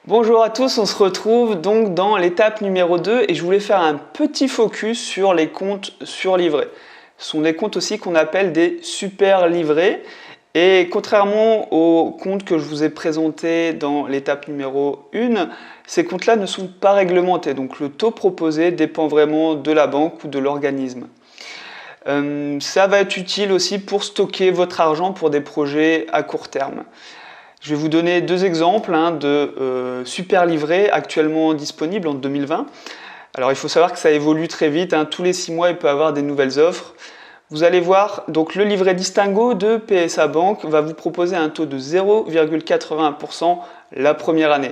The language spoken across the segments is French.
Bonjour à tous, on se retrouve donc dans l'étape numéro 2 et je voulais faire un petit focus sur les comptes surlivrés. Ce sont des comptes aussi qu'on appelle des super livrés et contrairement aux comptes que je vous ai présentés dans l'étape numéro 1, ces comptes-là ne sont pas réglementés, donc le taux proposé dépend vraiment de la banque ou de l'organisme. Ça va être utile aussi pour stocker votre argent pour des projets à court terme. Je vais vous donner deux exemples de super livrets actuellement disponibles en 2020. Alors il faut savoir que ça évolue très vite, tous les 6 mois il peut y avoir des nouvelles offres. Vous allez voir, donc le livret Distingo de PSA Bank va vous proposer un taux de 0,80% la première année.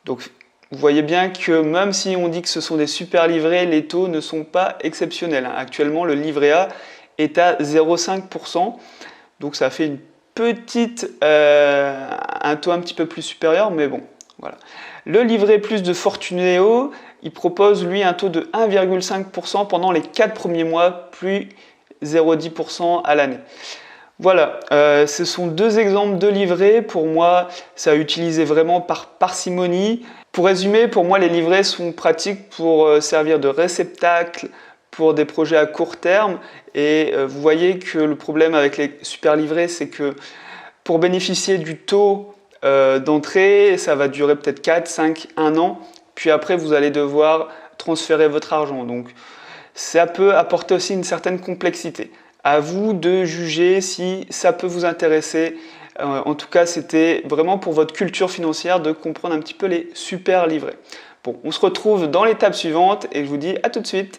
Donc vous voyez bien que même si on dit que ce sont des super livrets, les taux ne sont pas exceptionnels. Actuellement le livret A est à 0,5%, donc ça fait un taux un petit peu plus supérieur, mais bon, voilà. Le livret plus de Fortuneo, il propose lui un taux de 1,5% pendant les 4 premiers mois, plus 0,10% à l'année. Voilà, ce sont deux exemples de livrets. Pour moi, ça a utilisé vraiment par parcimonie. Pour résumer, pour moi, les livrets sont pratiques pour servir de réceptacle pour des projets à court terme. Et vous voyez que le problème avec les super livrets, c'est que pour bénéficier du taux d'entrée, ça va durer peut-être 4, 5, 1 an. Puis après, vous allez devoir transférer votre argent. Donc, ça peut apporter aussi une certaine complexité. À vous de juger si ça peut vous intéresser. En tout cas, c'était vraiment pour votre culture financière de comprendre un petit peu les super livrets. Bon, on se retrouve dans l'étape suivante et je vous dis à tout de suite.